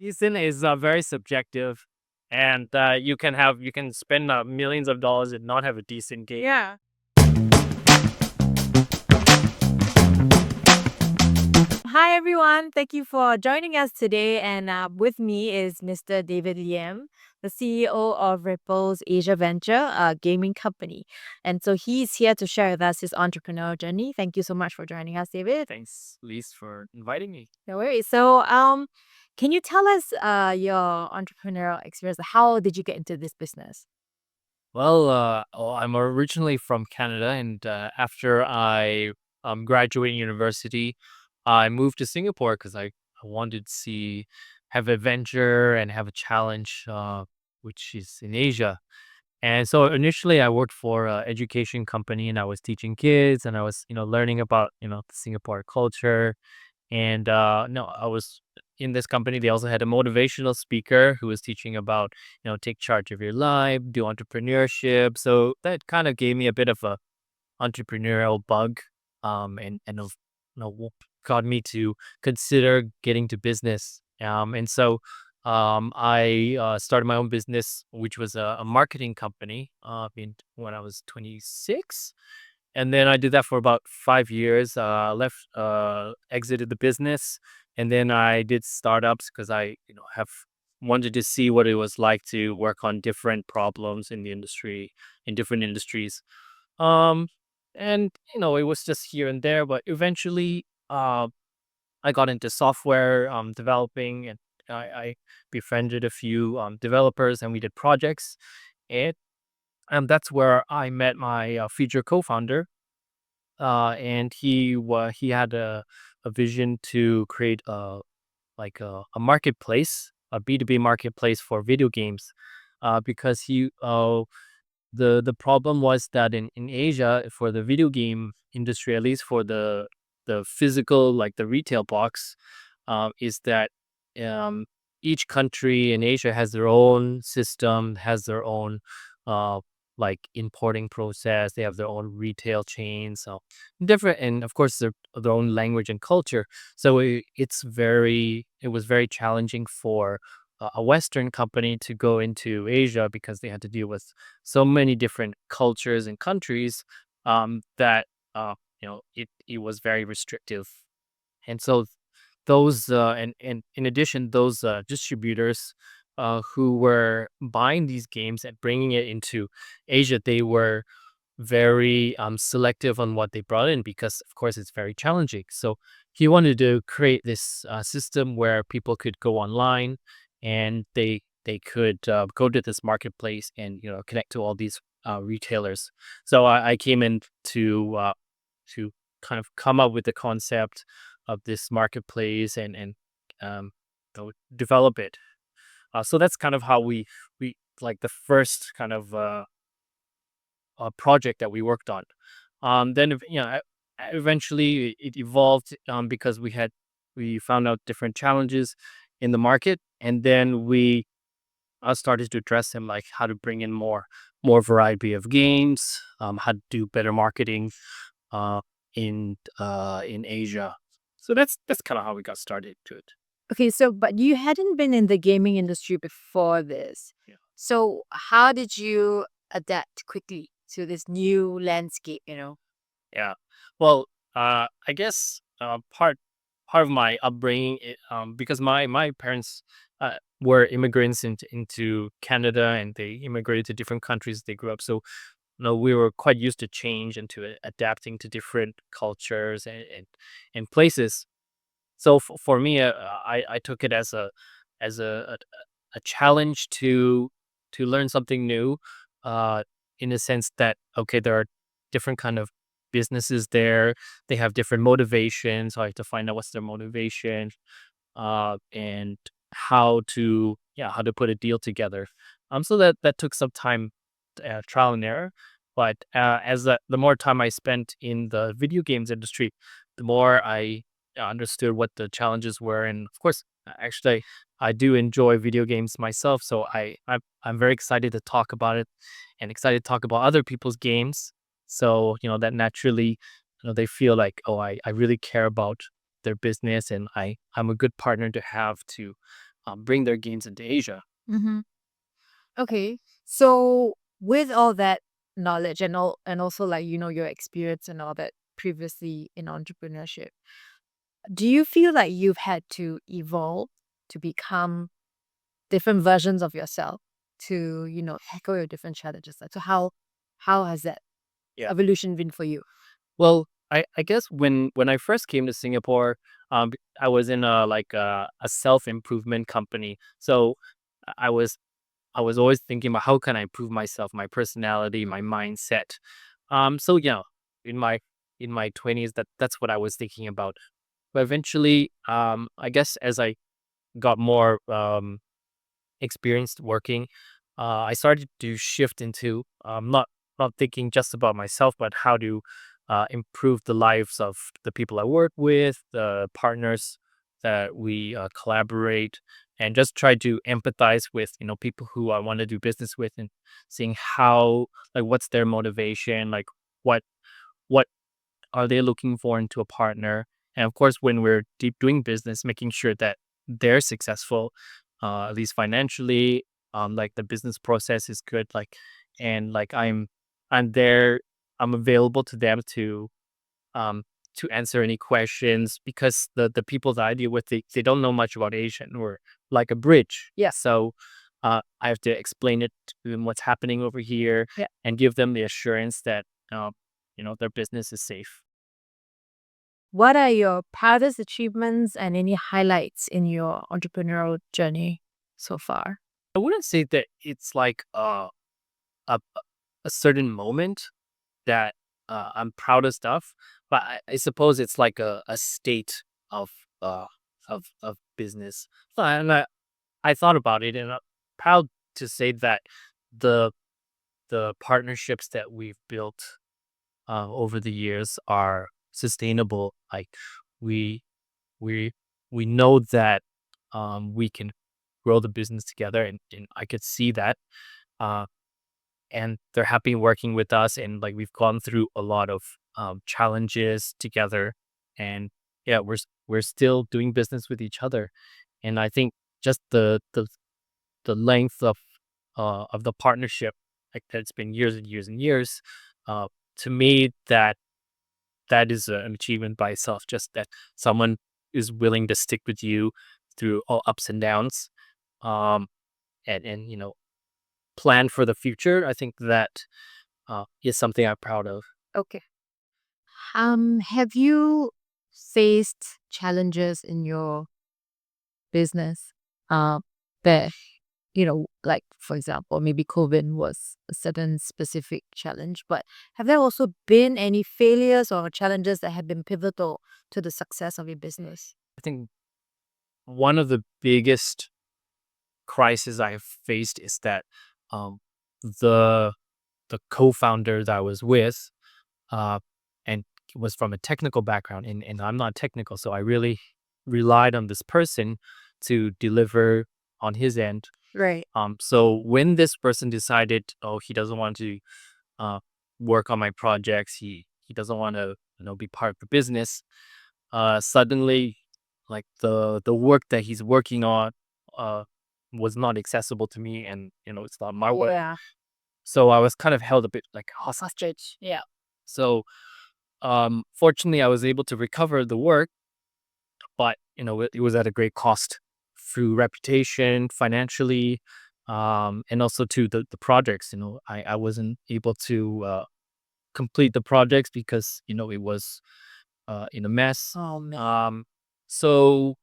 Decent is very subjective, and you can spend millions of dollars and not have a decent game. Yeah. Hi, everyone. Thank you for joining us today. And with me is Mr. David Liem, the CEO of Ripple's Asia Venture, a gaming company. And so he's here to share with us his entrepreneurial journey. Thank you so much for joining us, David. Thanks, Lise, for inviting me. No worries. Can you tell us your entrepreneurial experience? How did you get into this business? I'm originally from Canada, and after I graduated university, I moved to Singapore because I wanted to have adventure and have a challenge, which is in Asia. And so initially, I worked for an education company, and I was teaching kids, and I was learning about the Singapore culture. And no, I was in this company. They also had a motivational speaker who was teaching about, take charge of your life, do entrepreneurship. So that kind of gave me a bit of a entrepreneurial bug, and got me to consider getting to business. I started my own business, which was a marketing company, when I was 26, and then I did that for about 5 years, exited the business, and then I did startups because have wanted to see what it was like to work on different problems in different industries. Um, it was just here and there, but eventually, I got into software, developing, and I befriended a few, developers, and we did projects, and, that's where I met my, future co-founder, and he had a vision to create a marketplace, a B2B marketplace for video games, because the problem was that in Asia for the video game industry, at least for the physical, like the retail box, is that um, each country in Asia has their own system, has their own uh, like importing process. They have their own retail chain, so different, and of course their own language and culture. So it was very challenging for a Western company to go into Asia because they had to deal with so many different cultures and countries, that it was very restrictive. And so and in addition, those distributors who were buying these games and bringing it into Asia, they were very selective on what they brought in because, of course, it's very challenging. So he wanted to create this system where people could go online and they could go to this marketplace and connect to all these retailers. So I came in to kind of come up with the concept of this marketplace and um, develop it. So that's kind of how we like the first kind of project that we worked on. Eventually it evolved, because we found out different challenges in the market, and then we started to address them, like how to bring in more variety of games, how to do better marketing uh, in Asia. So that's kind of how we got started to it. Okay, so but you hadn't been in the gaming industry before this. Yeah. So how did you adapt quickly to this new landscape? Yeah. Well, I guess part of my upbringing, because my parents were immigrants into Canada, and they immigrated to different countries they grew up. So we were quite used to change and to adapting to different cultures and places. So for me, I took it as a challenge to learn something new, uh, in the sense that, okay, there are different kind of businesses there. They have different motivations. So I have to find out what's their motivation, and how to put a deal together. So that took some time, trial and error. But as the more time I spent in the video games industry, the more I understood what the challenges were. And of course, actually, I do enjoy video games myself, so I'm very excited to talk about it, and excited to talk about other people's games. So that naturally, they feel like, oh, I really care about their business, and I'm a good partner to have bring their games into Asia. Mm-hmm. Okay. So with all that knowledge and also like your experience and all that previously in entrepreneurship, do you feel like you've had to evolve to become different versions of yourself to tackle your different challenges? Like, so how has that Yeah. evolution been for you? Well, I guess when I first came to Singapore, I was in a self improvement company. So I was I was always thinking about how can I improve myself, my personality, my mindset. So in my 20s, that's what I was thinking about. But eventually, I guess as I got more experienced working, I started to shift into not thinking just about myself, but how to improve the lives of the people I work with, the partners that we collaborate, and just try to empathize with people who I want to do business with, and seeing how like what's their motivation, like what what are they looking for into a partner? And of course, when we're deep doing business, making sure that they're successful, at least financially, like the business process is good, like, and like I'm there, I'm available to them um to answer any questions because the people that I deal with, they don't know much about Asian or like a bridge. Yeah. So I have to explain it to them what's happening over here Yeah. and give them the assurance that their business is safe. What are your proudest achievements and any highlights in your entrepreneurial journey so far? I wouldn't say that it's like a a certain moment that I'm proudest of, but I suppose it's like a state of uh of business. And I thought about it, and I'm proud to say that the the partnerships that we've built over the years are sustainable. Like we we we know that we can grow the business together, and I could see that. Uh, and they're happy working with us, and like we've gone through a lot of challenges together, and yeah, we're still doing business with each other. And I think just the length of the partnership, like that's been years and years and years, uh, to me that is an achievement by itself. Just that someone is willing to stick with you through all ups and downs, um, and plan for the future. I think that is something I'm proud of. Okay. Have you faced challenges in your business? That like for example, maybe COVID was a certain specific challenge, but have there also been any failures or challenges that have been pivotal to the success of your business? I think one of the biggest crises I've faced is that um, the the co-founder that I was with, uh, and was from a technical background, and I'm not technical, so I really relied on this person to deliver on his end. Right. So when this person decided, oh, he doesn't want to uh, work on my projects, he doesn't want to be part of the business. Suddenly, like the work that he's working on, uh, was not accessible to me, and it's not my work. Yeah. So I was kind of held a bit like hostage. Hostage. Yeah. So fortunately, I was able to recover the work, but it was at a great cost through reputation, financially, and also to the projects. I wasn't able to complete the projects because it was in a mess. Oh man. So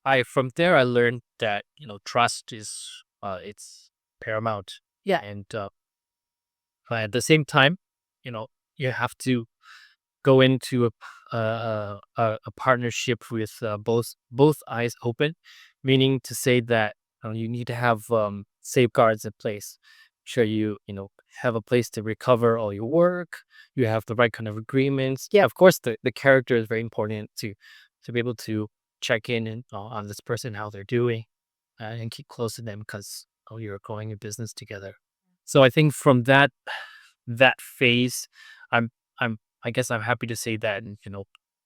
I from there I learned that trust is it's paramount, Yeah. and but at the same time, you know you have to go into a partnership with both eyes open, meaning to say that you need to have safeguards in place. Sure, you have a place to recover all your work. You have the right kind of agreements. Yeah. Of course, the character is very important to be able to check in and on this person how they're doing, and keep close to them because you're going in business together. So I think from that phase, I'm I'm I guess I'm happy to say that,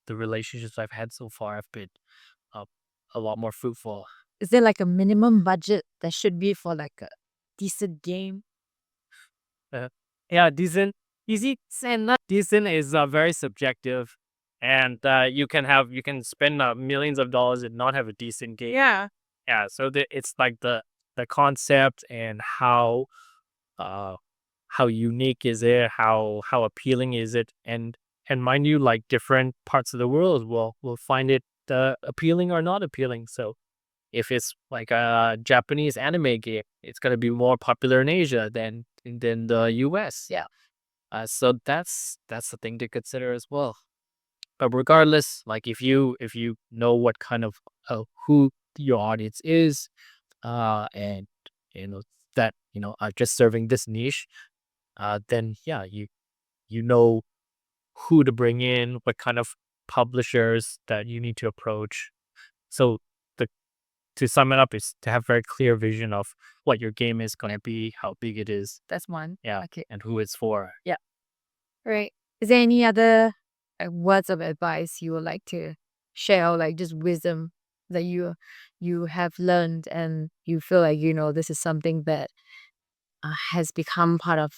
the relationships I've had so far have been uh, a lot more fruitful. is there like a minimum budget that should be for like a decent game? Uh, yeah, decent, easy, and not decent is very subjective, and you can spend millions of dollars and not have a decent game. Yeah. Yeah, so it's like the concept and uh how unique is it, how appealing is it, and mind you, like different parts of the world will find it appealing or not appealing. So if it's like a Japanese anime game, it's gonna be more popular in Asia than the US. Yeah. So that's the thing to consider as well. But regardless, like if you know what kind of who your audience is, and you know that are just serving this niche, then yeah, you know who to bring in, what kind of publishers that you need to approach. So the to sum it up is to have very clear vision of what your game is going to be, how big it is, That's one. yeah, Okay. and who it's for. Yeah. Right. Is there any other words of advice you would like to share, or like just wisdom that you have learned and you feel like this is something that has become part of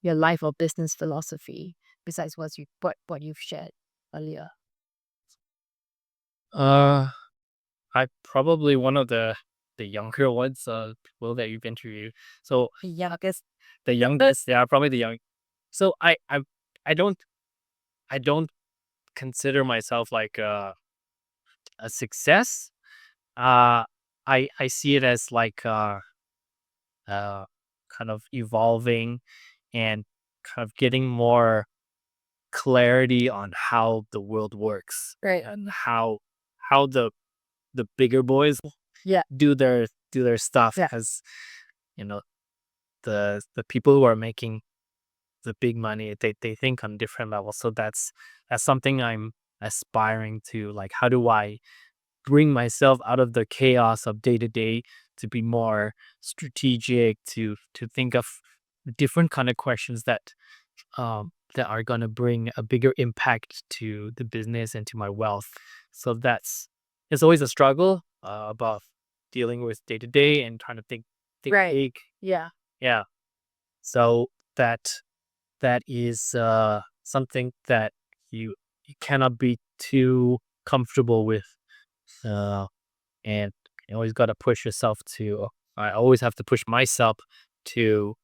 your life or business philosophy besides what you've shared earlier? Uh, I probably one of the younger ones, people that you've interviewed. So Yeah, I guess. the youngest, yeah, probably the young. So I don't I don't consider myself like a success. I see it as like uh kind of evolving and kind of getting more clarity on how the world works Right. and how the bigger boys Yeah. do their stuff, Yeah. because you know the people who are making the big money, they think on different levels. So that's something I'm aspiring to. Like, how do I bring myself out of the chaos of day to day to be more strategic, to think of different kind of questions that are going to bring a bigger impact to the business and to my wealth. So that's it's always a struggle about dealing with day to day and trying to think Right. big. Yeah. Yeah. So that is something that you cannot be too comfortable with, uh, and you always got to push yourself to. I always have to push myself to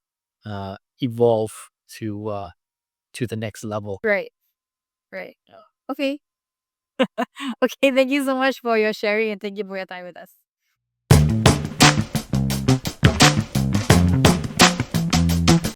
evolve to the next level. Right. Right. Okay. Okay. Thank you so much for your sharing and thank you for your time with us.